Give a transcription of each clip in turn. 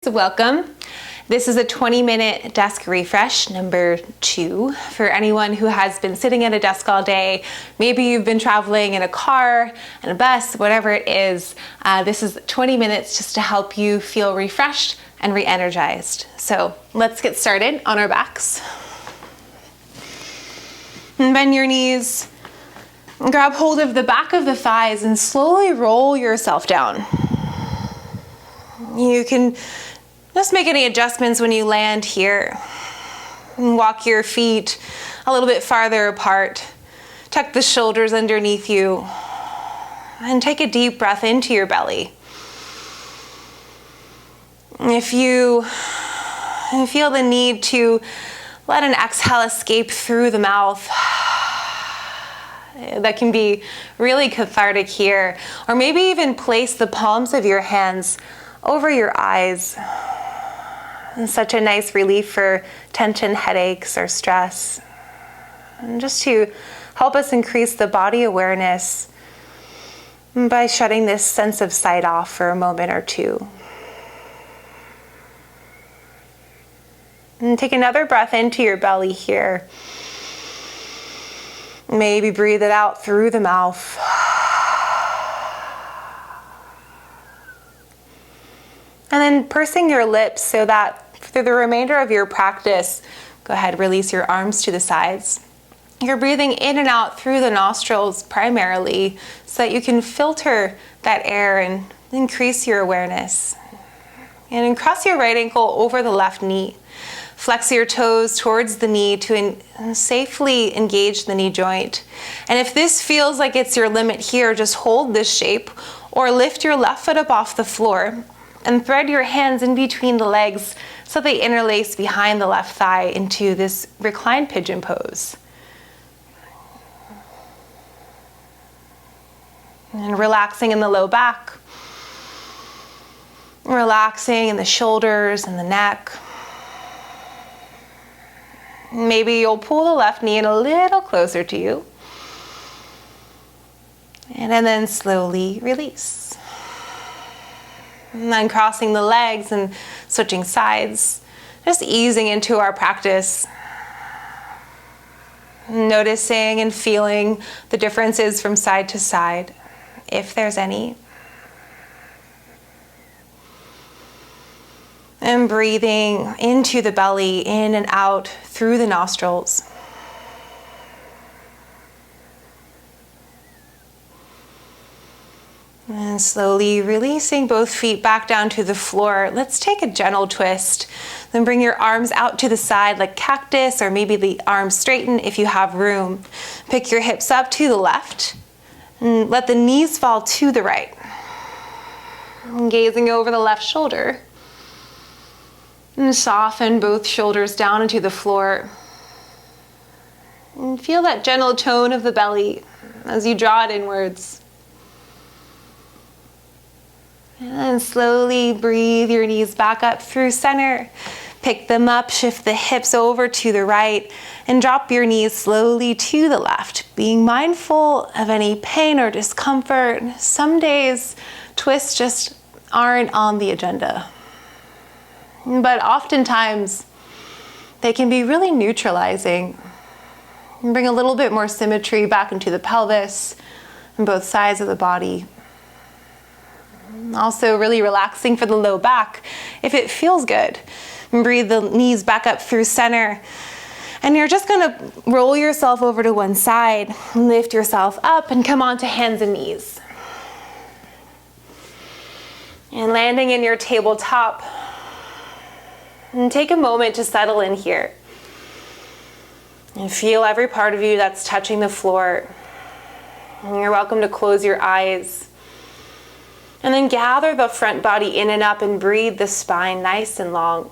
Welcome. This is a 20-minute desk refresh, number 2, for anyone who has been sitting at a desk all day. Maybe you've been traveling in a car, in a bus, whatever it is. This is 20 minutes just to help you feel refreshed and re-energized. So let's get started on our backs. And bend your knees. Grab hold of the back of the thighs and slowly roll yourself down. You can just make any adjustments when you land here. Walk your feet a little bit farther apart. Tuck the shoulders underneath you. And take a deep breath into your belly. If you feel the need to let an exhale escape through the mouth, that can be really cathartic here. Or maybe even place the palms of your hands over your eyes. And such a nice relief for tension, headaches, or stress. And just to help us increase the body awareness by shutting this sense of sight off for a moment or two. And take another breath into your belly here. Maybe breathe it out through the mouth. And then pursing your lips so that through the remainder of your practice, go ahead, release your arms to the sides. You're breathing in and out through the nostrils primarily so that you can filter that air and increase your awareness. And then cross your right ankle over the left knee. Flex your toes towards the knee to safely engage the knee joint. And if this feels like it's your limit here, just hold this shape or lift your left foot up off the floor and thread your hands in between the legs so they interlace behind the left thigh into this reclined pigeon pose. And relaxing in the low back. Relaxing in the shoulders and the neck. Maybe you'll pull the left knee in a little closer to you. And then slowly release. And then crossing the legs and switching sides. Just easing into our practice. Noticing and feeling the differences from side to side, if there's any. And breathing into the belly, in and out through the nostrils. And slowly releasing both feet back down to the floor. Let's take a gentle twist. Then bring your arms out to the side like cactus, or maybe the arms straighten if you have room. Pick your hips up to the left. And let the knees fall to the right. And gazing over the left shoulder. And soften both shoulders down into the floor. And feel that gentle tone of the belly as you draw it inwards. And then slowly breathe your knees back up through center. Pick them up, shift the hips over to the right, and drop your knees slowly to the left, being mindful of any pain or discomfort. Some days, twists just aren't on the agenda. But oftentimes, they can be really neutralizing. And bring a little bit more symmetry back into the pelvis and both sides of the body. Also really relaxing for the low back if it feels good. And breathe the knees back up through center. And you're just going to roll yourself over to one side, lift yourself up, and come onto hands and knees. And landing in your tabletop. And take a moment to settle in here. And feel every part of you that's touching the floor. And you're welcome to close your eyes. And then gather the front body in and up and breathe the spine nice and long.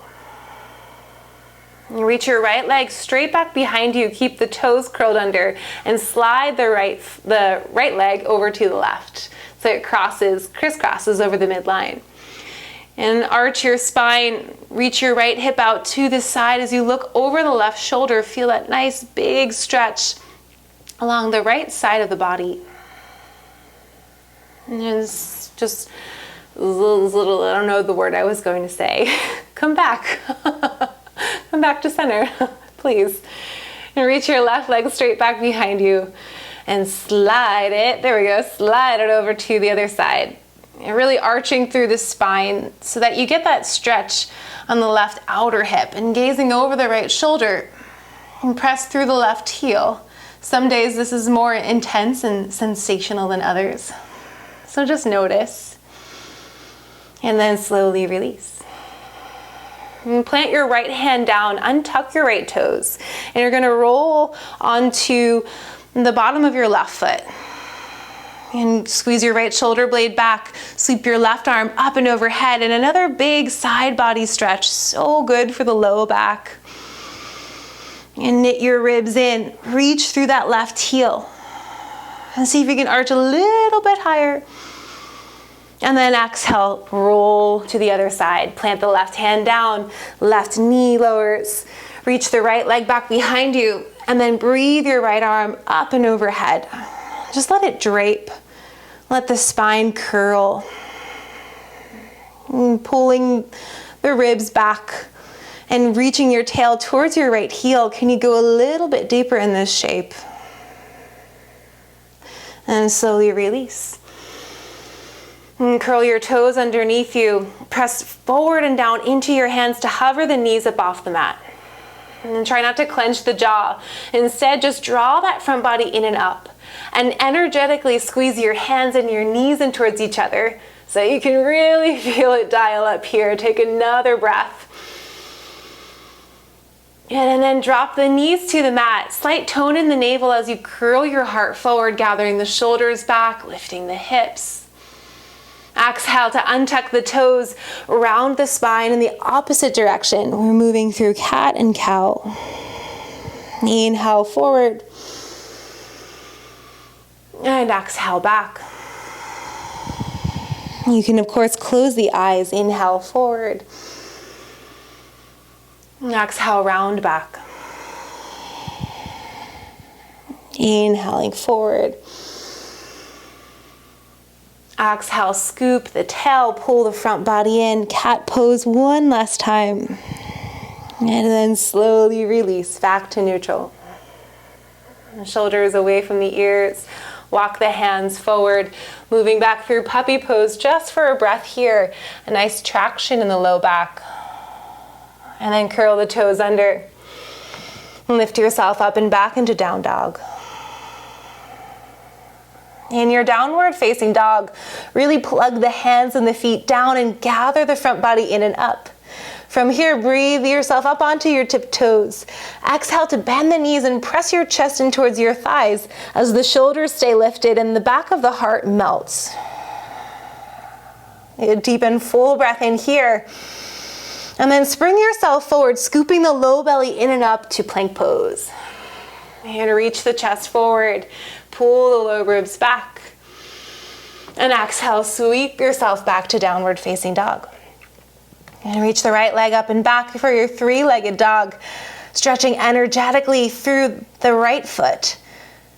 And reach your right leg straight back behind you. Keep the toes curled under and slide the right leg over to the left. So it crisscrosses over the midline. And arch your spine, reach your right hip out to the side as you look over the left shoulder. Feel that nice big stretch along the right side of the body. And just I don't know the word I was going to say. Come back. Come back to center, please. And reach your left leg straight back behind you and slide it. There we go. Slide it over to the other side. And really arching through the spine so that you get that stretch on the left outer hip and gazing over the right shoulder and press through the left heel. Some days this is more intense and sensational than others. So just notice. And then slowly release. And plant your right hand down, untuck your right toes, and you're gonna roll onto the bottom of your left foot. And squeeze your right shoulder blade back, sweep your left arm up and overhead, and another big side body stretch, so good for the low back. And knit your ribs in, reach through that left heel. And see if you can arch a little bit higher. And then exhale, roll to the other side. Plant the left hand down, left knee lowers. Reach the right leg back behind you, and then breathe your right arm up and overhead. Just let it drape. Let the spine curl. And pulling the ribs back and reaching your tail towards your right heel. Can you go a little bit deeper in this shape? And slowly release. And curl your toes underneath you. Press forward and down into your hands to hover the knees up off the mat. And then try not to clench the jaw. Instead, just draw that front body in and up. And energetically squeeze your hands and your knees in towards each other so you can really feel it dial up here. Take another breath. And then drop the knees to the mat. Slight tone in the navel as you curl your heart forward, gathering the shoulders back, lifting the hips. Exhale to untuck the toes, round the spine in the opposite direction. We're moving through cat and cow. Inhale forward. And exhale back. You can, of course, close the eyes. Inhale forward. And exhale, round back. Inhaling forward. Exhale, scoop the tail, pull the front body in, cat pose one last time. And then slowly release back to neutral. The shoulders away from the ears. Walk the hands forward, moving back through puppy pose just for a breath here. A nice traction in the low back. And then curl the toes under. Lift yourself up and back into down dog. In your downward facing dog, really plug the hands and the feet down and gather the front body in and up. From here, breathe yourself up onto your tiptoes. Exhale to bend the knees and press your chest in towards your thighs as the shoulders stay lifted and the back of the heart melts. A deep and full breath in here. And then spring yourself forward, scooping the low belly in and up to plank pose. And reach the chest forward. Pull the low ribs back. And exhale, sweep yourself back to downward facing dog. And reach the right leg up and back for your three-legged dog, stretching energetically through the right foot.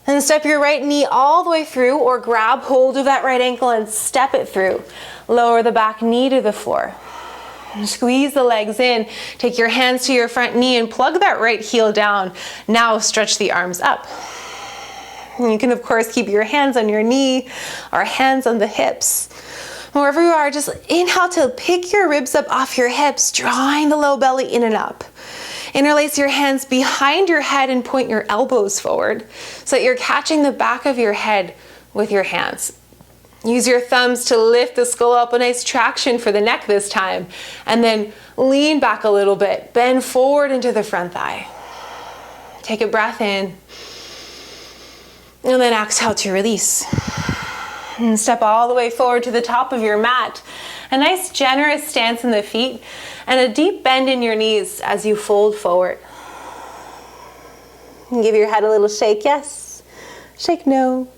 And step your right knee all the way through or grab hold of that right ankle and step it through. Lower the back knee to the floor. And squeeze the legs in. Take your hands to your front knee and plug that right heel down. Now stretch the arms up. And you can, of course, keep your hands on your knee or hands on the hips. Wherever you are, just inhale to pick your ribs up off your hips, drawing the low belly in and up. Interlace your hands behind your head and point your elbows forward so that you're catching the back of your head with your hands. Use your thumbs to lift the skull up, a nice traction for the neck this time. And then lean back a little bit, bend forward into the front thigh. Take a breath in. And then exhale to release. And step all the way forward to the top of your mat. A nice generous stance in the feet and a deep bend in your knees as you fold forward. And give your head a little shake, yes. Shake no.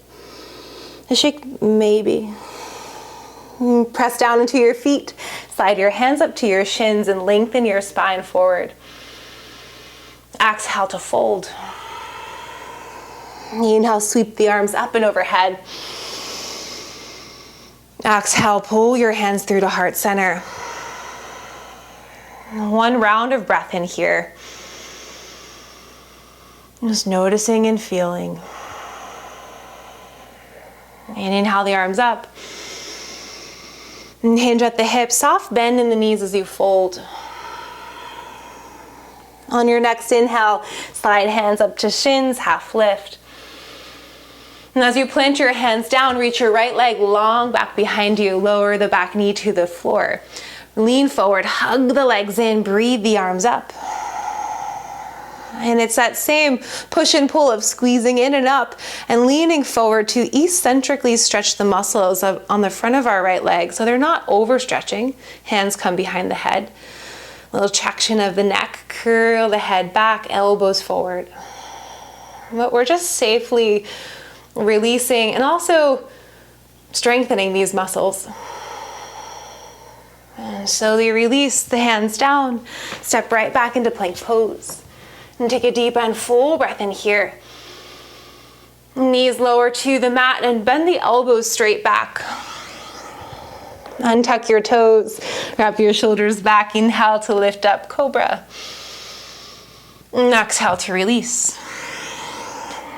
A shake maybe. And press down into your feet. Slide your hands up to your shins and lengthen your spine forward. Exhale to fold. Inhale, sweep the arms up and overhead. Exhale, pull your hands through to heart center. One round of breath in here. Just noticing and feeling. And inhale the arms up. And hinge at the hips, soft bend in the knees as you fold. On your next inhale, slide hands up to shins, half lift. And as you plant your hands down, reach your right leg long back behind you, lower the back knee to the floor. Lean forward, hug the legs in, breathe the arms up. And it's that same push and pull of squeezing in and up and leaning forward to eccentrically stretch the muscles on the front of our right leg so they're not overstretching. Hands come behind the head. A little traction of the neck, curl the head back, elbows forward. But we're just safely releasing and also strengthening these muscles. And slowly release the hands down, step right back into plank pose. And take a deep and full breath in here. Knees lower to the mat and bend the elbows straight back. Untuck your toes, wrap your shoulders back. Inhale to lift up, cobra. And exhale to release.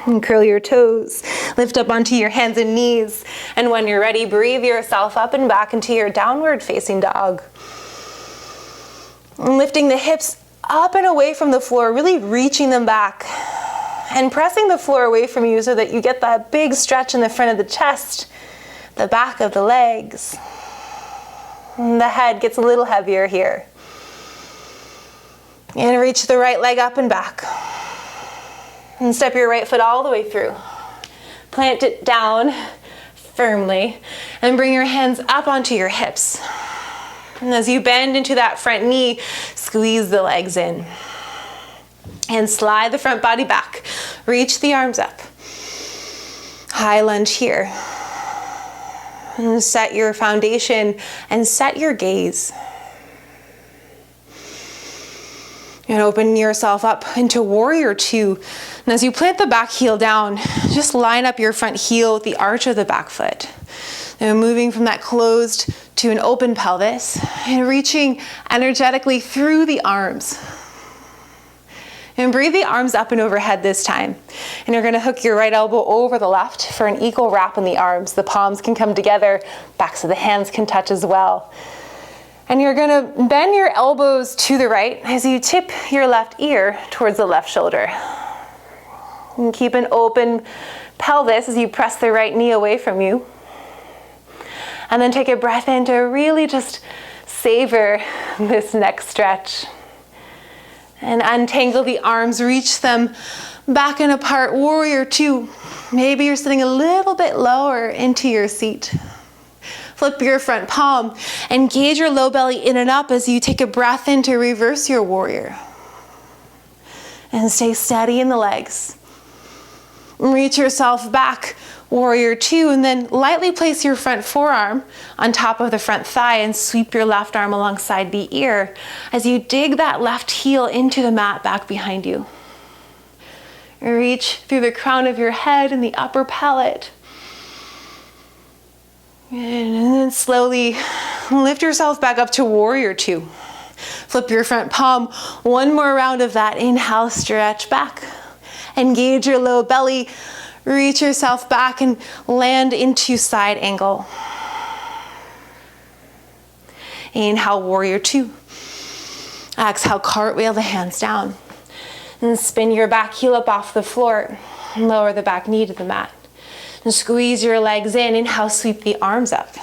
And curl your toes, lift up onto your hands and knees. And when you're ready, breathe yourself up and back into your downward facing dog. And lifting the hips up and away from the floor, really reaching them back and pressing the floor away from you so that you get that big stretch in the front of the chest, the back of the legs. And the head gets a little heavier here. And reach the right leg up and back. And step your right foot all the way through. Plant it down firmly and bring your hands up onto your hips. And as you bend into that front knee, squeeze the legs in. And slide the front body back. Reach the arms up. High lunge here. And set your foundation and set your gaze. And open yourself up into warrior two. And as you plant the back heel down, just line up your front heel with the arch of the back foot. And moving from that closed to an open pelvis and reaching energetically through the arms. And breathe the arms up and overhead this time. And you're going to hook your right elbow over the left for an equal wrap in the arms. The palms can come together, backs of the hands can touch as well. And you're going to bend your elbows to the right as you tip your left ear towards the left shoulder. And keep an open pelvis as you press the right knee away from you. And then take a breath in to really just savor this next stretch. And untangle the arms, reach them back and apart, warrior two. Maybe you're sitting a little bit lower into your seat. Flip your front palm, engage your low belly in and up as you take a breath in to reverse your warrior. And stay steady in the legs. Reach yourself back, warrior two, and then lightly place your front forearm on top of the front thigh and sweep your left arm alongside the ear as you dig that left heel into the mat back behind you. Reach through the crown of your head and the upper palate. And then slowly lift yourself back up to warrior two. Flip your front palm, one more round of that. Inhale, stretch back. Engage your low belly. Reach yourself back and land into side angle. Inhale, warrior two. Exhale, cartwheel the hands down. And spin your back heel up off the floor. Lower the back knee to the mat. And squeeze your legs in. Inhale, sweep the arms up.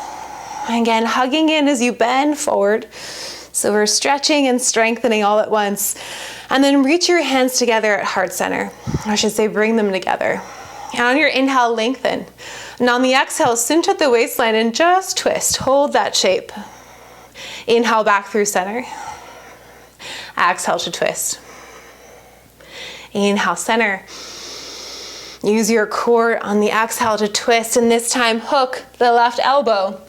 Again, hugging in as you bend forward. So we're stretching and strengthening all at once. And then reach your hands together at heart center. I should say bring them together. And on your inhale, lengthen. And on the exhale, cinch at the waistline and just twist. Hold that shape. Inhale back through center. Exhale to twist. Inhale, center. Use your core on the exhale to twist, and this time hook the left elbow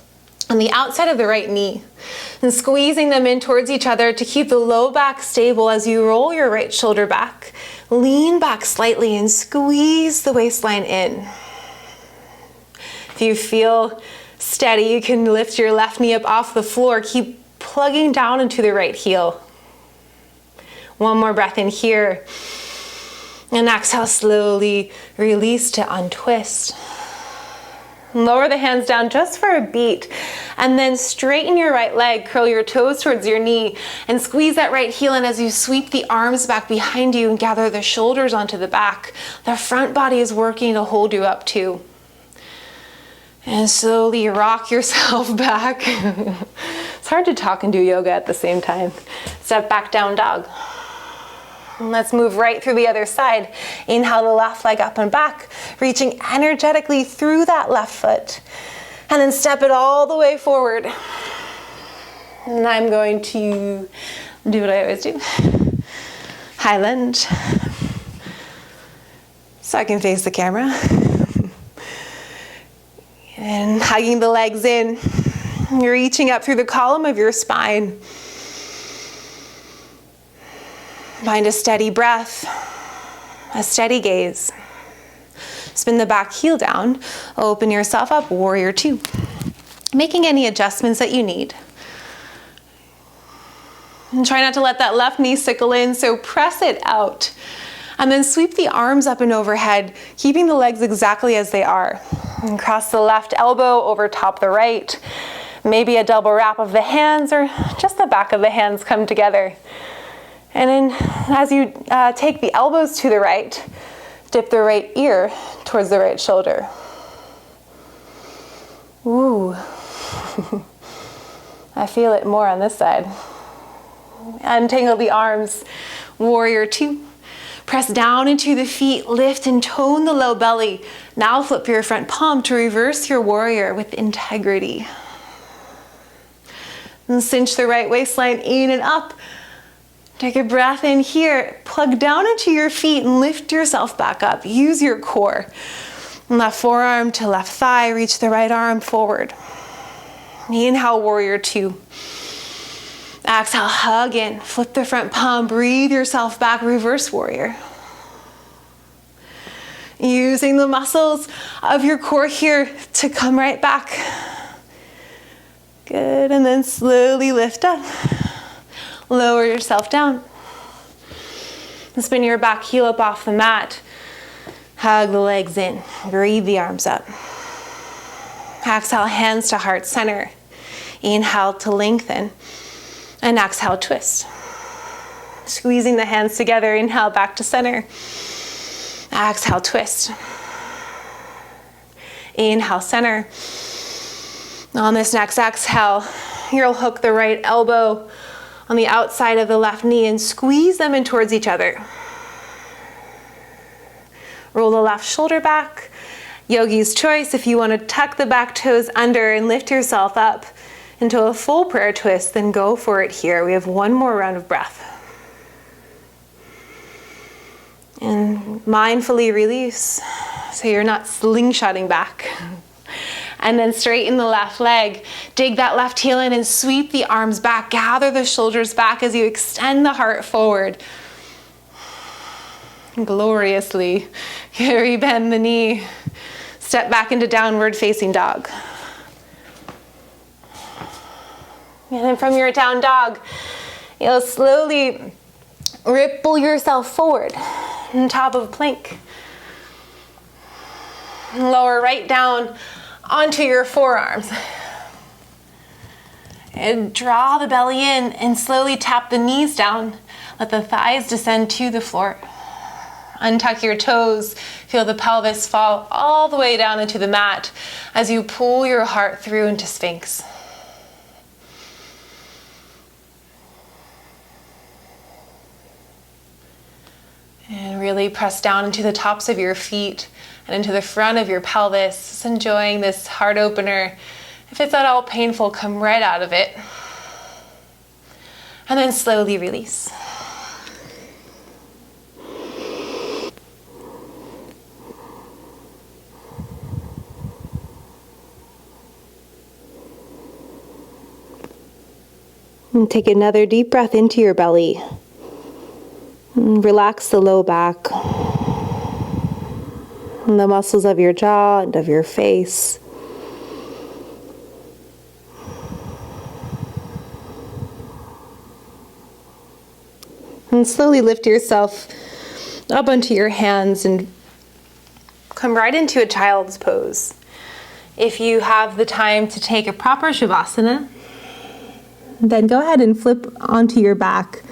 on the outside of the right knee and squeezing them in towards each other to keep the low back stable as you roll your right shoulder back. Lean back slightly and squeeze the waistline in. If you feel Steady, you can lift your left knee up off the floor. Keep plugging down into the right heel. One more breath in here. And exhale, slowly release to untwist. Lower the hands down just for a beat. And then straighten your right leg, curl your toes towards your knee, and squeeze that right heel in as you sweep the arms back behind you and gather the shoulders onto the back. The front body is working to hold you up too. And slowly rock yourself back. It's hard to talk and do yoga at the same time. Step back, down dog. And let's move right through the other side. Inhale the left leg up and back, reaching energetically through that left foot. And then step it all the way forward. And I'm going to do what I always do. High lunge. So I can face the camera. And hugging the legs in, you're reaching up through the column of your spine. Find a steady breath, a steady gaze. Spin the back heel down, open yourself up, warrior two. Making any adjustments that you need. And try not to let that left knee sickle in, so press it out. And then sweep the arms up and overhead, keeping the legs exactly as they are. And cross the left elbow over top the right. Maybe a double wrap of the hands or just the back of the hands come together. And then as you take the elbows to the right, dip the right ear towards the right shoulder. Ooh. I feel it more on this side. Untangle the arms, warrior two. Press down into the feet, lift and tone the low belly. Now flip your front palm to reverse your warrior with integrity. And cinch the right waistline in and up. Take a breath in here. Plug down into your feet and lift yourself back up. Use your core. Left forearm to left thigh. Reach the right arm forward. Inhale, warrior two. Exhale, hug in. Flip the front palm. Breathe yourself back. Reverse warrior. Using the muscles of your core here to come right back. Good. And then slowly lift up. Lower yourself down. And spin your back heel up off the mat. Hug the legs in. Breathe the arms up. Exhale, hands to heart center. Inhale to lengthen. And exhale, twist. Squeezing the hands together. Inhale, back to center. Exhale, twist. Inhale, center. On this next exhale, you'll hook the right elbow on the outside of the left knee and squeeze them in towards each other. Roll the left shoulder back. Yogi's choice, if you want to tuck the back toes under and lift yourself up into a full prayer twist, then go for it here. We have one more round of breath. And mindfully release so you're not slingshotting back. And then straighten the left leg. Dig that left heel in and sweep the arms back. Gather the shoulders back as you extend the heart forward. Gloriously. Rebend the knee. Step back into downward facing dog. And then from your down dog, you'll slowly ripple yourself forward on top of plank. Lower right down onto your forearms. And draw the belly in and slowly tap the knees down. Let the thighs descend to the floor. Untuck your toes. Feel the pelvis fall all the way down into the mat as you pull your heart through into Sphinx. And really press down into the tops of your feet and into the front of your pelvis. Just enjoying this heart opener. If it's at all painful, come right out of it. And then slowly release. And take another deep breath into your belly. And relax the low back, and the muscles of your jaw and of your face. And slowly lift yourself up onto your hands and come right into a child's pose. If you have the time to take a proper Shavasana, then go ahead and flip onto your back.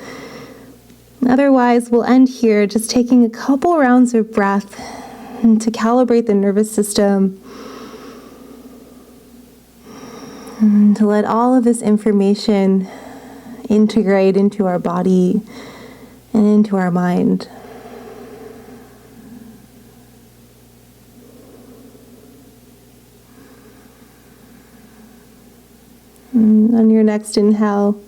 Otherwise, we'll end here just taking a couple rounds of breath to calibrate the nervous system and to let all of this information integrate into our body and into our mind. And on your next inhale,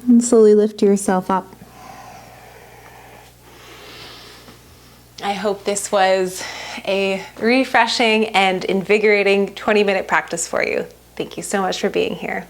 and slowly lift yourself up. I hope this was a refreshing and invigorating 20-minute practice for you. Thank you so much for being here.